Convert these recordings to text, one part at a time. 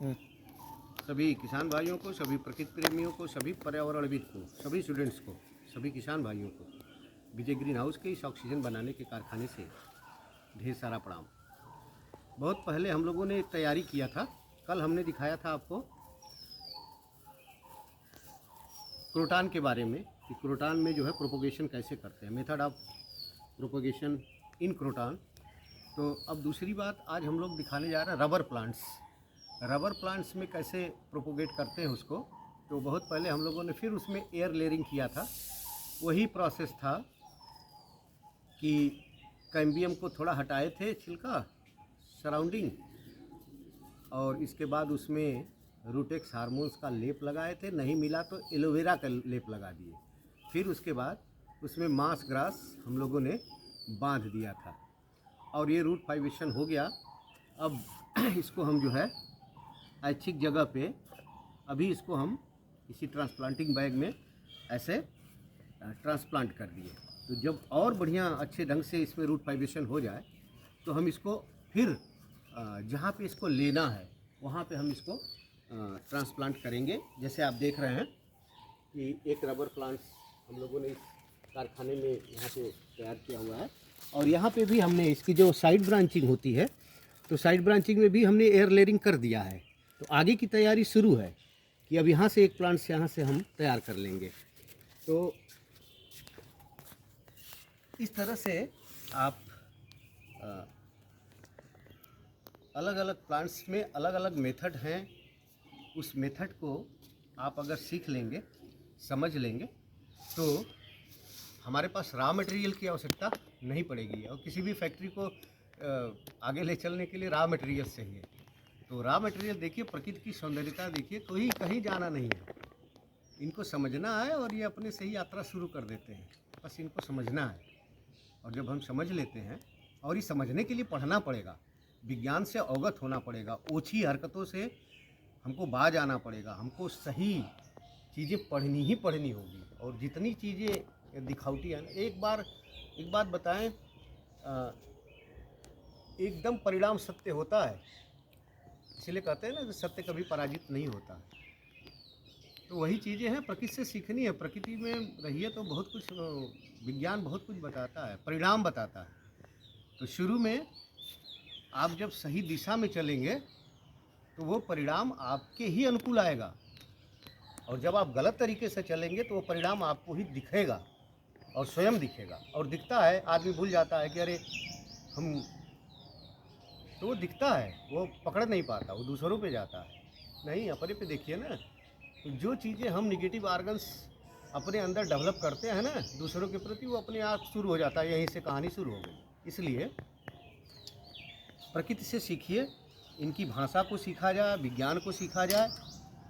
सभी किसान भाइयों को, सभी प्रकृति प्रेमियों को, सभी पर्यावरणविद को, सभी स्टूडेंट्स को, सभी किसान भाइयों को विजय ग्रीन हाउस के इस ऑक्सीजन बनाने के कारखाने से ढेर सारा प्रणाम। बहुत पहले हम लोगों ने तैयारी किया था। कल हमने दिखाया था आपको क्रोटान के बारे में कि क्रोटान में जो है प्रोपोगेशन कैसे करते हैं, मेथड ऑफ प्रोपोगेशन इन क्रोटान। तो अब दूसरी बात आज हम लोग दिखाने जा रहे हैं रबर प्लांट्स। रबर प्लांट्स में कैसे प्रोपोगेट करते हैं उसको। तो बहुत पहले हम लोगों ने फिर उसमें एयर लेयरिंग किया था। वही प्रोसेस था कि कैम्बियम को थोड़ा हटाए थे छिलका सराउंडिंग, और इसके बाद उसमें रूटेक्स हार्मोन्स का लेप लगाए थे। नहीं मिला तो एलोवेरा का लेप लगा दिए। फिर उसके बाद उसमें मांस ग्रास हम लोगों ने बांध दिया था और ये रूट फाइब्रेशन हो गया। अब इसको हम जो है ऐच्छिक जगह पे अभी इसको हम इसी ट्रांसप्लांटिंग बैग में ऐसे ट्रांसप्लांट कर दिए। तो जब और बढ़िया अच्छे ढंग से इसमें रूट फाइब्रेशन हो जाए तो हम इसको फिर जहाँ पे इसको लेना है वहाँ पे हम इसको ट्रांसप्लांट करेंगे। जैसे आप देख रहे हैं कि एक रबर प्लांट्स हम लोगों ने इस कारखाने में यहाँ पे तैयार किया हुआ है, और यहाँ पे भी हमने इसकी जो साइड ब्रांचिंग होती है तो साइड ब्रांचिंग में भी हमने एयर लेयरिंग कर दिया है। तो आगे की तैयारी शुरू है कि अब यहाँ से एक प्लांट्स यहाँ से हम तैयार कर लेंगे। तो इस तरह से आप अलग अलग प्लांट्स में अलग अलग मेथड हैं। उस मेथड को आप अगर सीख लेंगे, समझ लेंगे, तो हमारे पास रॉ मटेरियल की आवश्यकता नहीं पड़ेगी। और किसी भी फैक्ट्री को आगे ले चलने के लिए रॉ मटेरियल चाहिए। तो रॉ मटेरियल देखिए, प्रकृति की सौंदर्यता देखिए, कोई कहीं जाना नहीं है। इनको समझना है और ये अपने से ही यात्रा शुरू कर देते हैं। बस इनको समझना है, और जब हम समझ लेते हैं, और ये समझने के लिए पढ़ना पड़ेगा, विज्ञान से अवगत होना पड़ेगा, ओछी हरकतों से हमको बाज आना पड़ेगा, हमको सही चीज़ें पढ़नी ही पढ़नी होगी। और जितनी चीज़ें दिखावटी हैं, एक बात बताएं, एकदम परिणाम सत्य होता है, इसलिए कहते हैं ना कि सत्य कभी पराजित नहीं होता। तो वही चीज़ें हैं, प्रकृति से सीखनी है। प्रकृति में रहिए तो बहुत कुछ विज्ञान बहुत कुछ बताता है, परिणाम बताता है। तो शुरू में आप जब सही दिशा में चलेंगे तो वो परिणाम आपके ही अनुकूल आएगा, और जब आप गलत तरीके से चलेंगे तो वो परिणाम आपको ही दिखेगा और स्वयं दिखेगा। और दिखता है, आदमी भूल जाता है कि अरे हम, तो वो दिखता है, वो पकड़ नहीं पाता, वो दूसरों पे जाता है। नहीं, अपने पे देखिए ना। तो जो चीज़ें हम निगेटिव ऑर्गन्स अपने अंदर डेवलप करते हैं ना दूसरों के प्रति, वो अपने आप शुरू हो जाता है। यहीं से कहानी शुरू हो गई। इसलिए प्रकृति से सीखिए, इनकी भाषा को सीखा जाए, विज्ञान को सीखा जाए।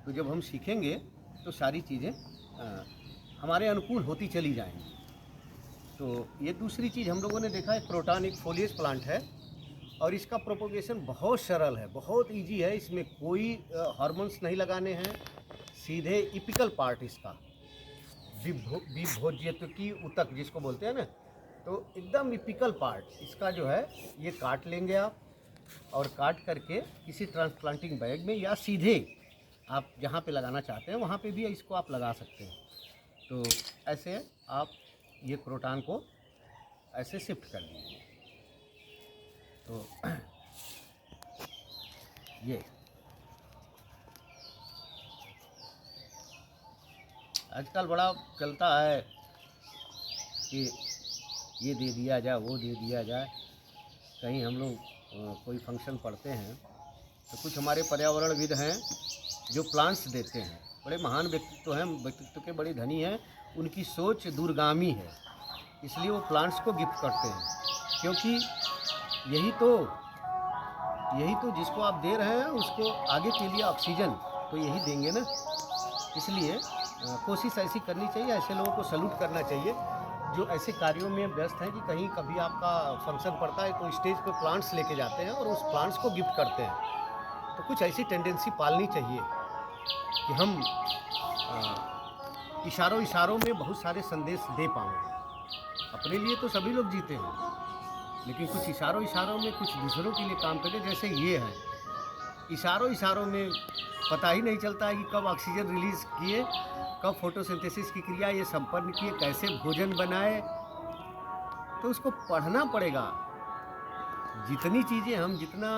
तो जब हम सीखेंगे तो सारी चीज़ें हमारे अनुकूल होती चली जाएंगी। तो ये दूसरी चीज़ हम लोगों ने देखा है, क्रोटान एक फोलिएज प्लांट है और इसका प्रोपोगेशन बहुत सरल है, बहुत इजी है। इसमें कोई हार्मोन्स नहीं लगाने हैं, सीधे इपिकल पार्ट इसका विभोज्यत्की उतक जिसको बोलते हैं ना, तो एकदम इपिकल पार्ट इसका जो है ये काट लेंगे आप, और काट करके किसी ट्रांसप्लांटिंग बैग में या सीधे आप जहाँ पे लगाना चाहते हैं वहाँ पे भी इसको आप लगा सकते हैं। तो ऐसे आप ये क्रोटान को ऐसे शिफ्ट कर दीजिए। तो ये आजकल बड़ा चलता है कि ये दे दिया जाए, वो दे दिया जाए। कहीं हम लोग कोई फंक्शन पढ़ते हैं तो कुछ हमारे पर्यावरणविद हैं जो प्लांट्स देते हैं, बड़े महान व्यक्तित्व हैं, व्यक्तित्व के बड़े धनी हैं, उनकी सोच दूरगामी है, इसलिए वो प्लांट्स को गिफ्ट करते हैं। क्योंकि यही तो जिसको आप दे रहे हैं उसको आगे के लिए ऑक्सीजन तो यही देंगे ना। इसलिए कोशिश ऐसी करनी चाहिए, ऐसे लोगों को सैल्यूट करना चाहिए जो ऐसे कार्यों में व्यस्त हैं कि कहीं कभी आपका फंक्शन पड़ता है तो स्टेज पे प्लांट्स लेके जाते हैं और उस प्लांट्स को गिफ्ट करते हैं। तो कुछ ऐसी टेंडेंसी पालनी चाहिए कि हम इशारों में बहुत सारे संदेश दे पाएँ। अपने लिए तो सभी लोग जीते हैं, लेकिन कुछ इशारों में कुछ दूसरों के लिए काम करें। जैसे ये है, इशारों इशारों में पता ही नहीं चलता है कि कब ऑक्सीजन रिलीज़ किए, कब फोटोसिंथेसिस की क्रिया ये संपन्न किए, कैसे भोजन बनाए। तो उसको पढ़ना पड़ेगा। जितना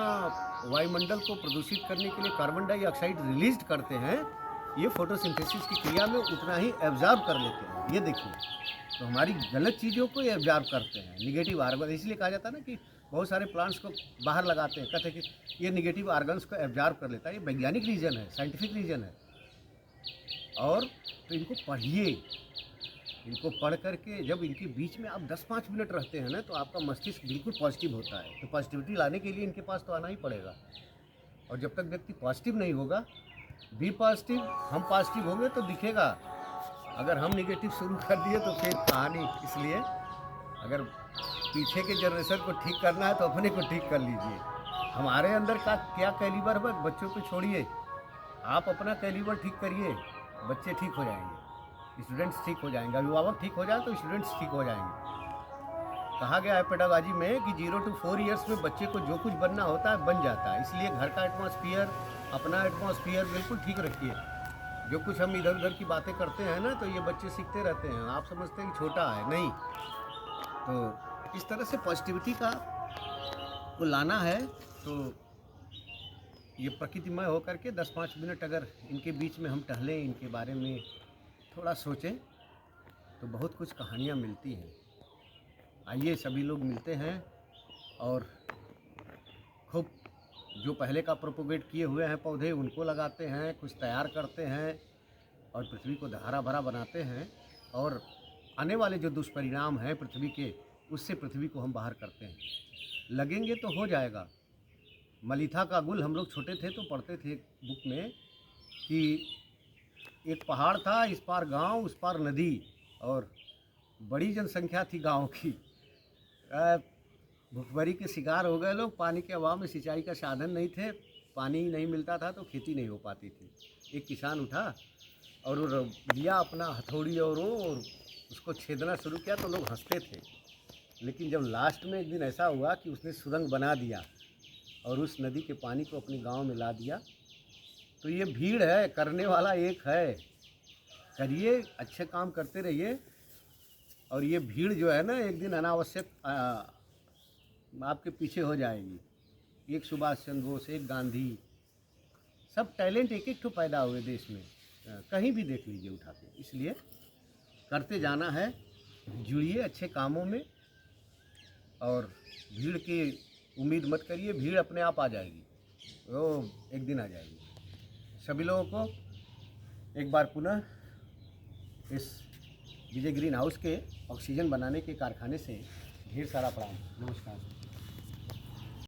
वायुमंडल को प्रदूषित करने के लिए कार्बन डाइऑक्साइड रिलीज करते हैं, ये फोटोसिंथेसिस की क्रिया में उतना ही एब्जॉर्ब कर लेते हैं। ये देखिए, तो हमारी गलत चीज़ों को ये एब्जॉर्ब करते हैं, निगेटिव आर्गन। इसलिए कहा जाता है ना कि बहुत सारे प्लांट्स को बाहर लगाते हैं, कहते हैं कि ये निगेटिव आर्गन्स को एब्जॉर्ब कर लेता है। ये वैज्ञानिक रीज़न है, साइंटिफिक रीज़न है। और तो इनको पढ़िए, इनको पढ़ करके जब इनके बीच में आप 10-5 मिनट रहते हैं ना, तो आपका मस्तिष्क बिल्कुल पॉजिटिव होता है। तो पॉजिटिविटी लाने के लिए इनके पास तो आना ही पड़ेगा। और जब तक व्यक्ति पॉजिटिव नहीं होगा, बी पॉजिटिव, हम पॉजिटिव होंगे तो दिखेगा। अगर हम निगेटिव शुरू कर दिए तो फिर कहानी। इसलिए अगर पीछे के जनरेशन को ठीक करना है तो अपने को ठीक कर लीजिए। हमारे अंदर का क्या कैलिबर है, बच्चों को छोड़िए, आप अपना कैलिबर ठीक करिए, बच्चे ठीक हो जाएंगे, स्टूडेंट्स ठीक हो जाएंगे। अभिभावक ठीक हो जाए तो स्टूडेंट्स ठीक हो जाएंगे। कहा गया है पेडागॉजी में कि 0 to 4 ईयर्स में बच्चे को जो कुछ बनना होता है बन जाता है। इसलिए घर का एटमॉस्फेयर, अपना एटमॉस्फेयर बिल्कुल ठीक रखिए। जो कुछ हम इधर उधर की बातें करते हैं ना, तो ये बच्चे सीखते रहते हैं। आप समझते हैं कि छोटा है, नहीं। तो इस तरह से पॉजिटिविटी को लाना है। तो ये प्रकृतिमय होकर के 10-5 मिनट अगर इनके बीच में हम टहलें, इनके बारे में थोड़ा सोचें, तो बहुत कुछ कहानियाँ मिलती हैं। आइए सभी लोग मिलते हैं और खूब जो पहले का प्रोपोगेट किए हुए हैं पौधे, उनको लगाते हैं, कुछ तैयार करते हैं और पृथ्वी को हरा भरा बनाते हैं। और आने वाले जो दुष्परिणाम हैं पृथ्वी के, उससे पृथ्वी को हम बाहर करते हैं। लगेंगे तो हो जाएगा। मलिथा का गुल, हम लोग छोटे थे तो पढ़ते थे बुक में कि एक पहाड़ था, इस पार गांव, उस पार नदी, और बड़ी जनसंख्या थी गांव की। भुखमरी के शिकार हो गए लोग। पानी के अभाव में सिंचाई का साधन नहीं थे, पानी नहीं मिलता था तो खेती नहीं हो पाती थी। एक किसान उठा और वो लिया अपना हथौड़ी और उसको छेदना शुरू किया तो लोग हंसते थे। लेकिन जब लास्ट में एक दिन ऐसा हुआ कि उसने सुरंग बना दिया और उस नदी के पानी को अपने गांव में ला दिया। तो ये भीड़ है, करने वाला एक है। करिए, अच्छे काम करते रहिए। और ये भीड़ जो है ना, एक दिन अनावश्यक आपके पीछे हो जाएगी। एक सुभाष चंद्र बोस, एक गांधी, सब टैलेंट एक एक तो पैदा हुए देश में, कहीं भी देख लीजिए उठा के। इसलिए करते जाना है, जुड़िए अच्छे कामों में और भीड़ की उम्मीद मत करिए। भीड़ अपने आप आ जाएगी, वो एक दिन आ जाएगी। सभी लोगों को एक बार पुनः इस विजय ग्रीन हाउस के ऑक्सीजन बनाने के कारखाने से ढेर सारा प्रणाम। नमस्कार।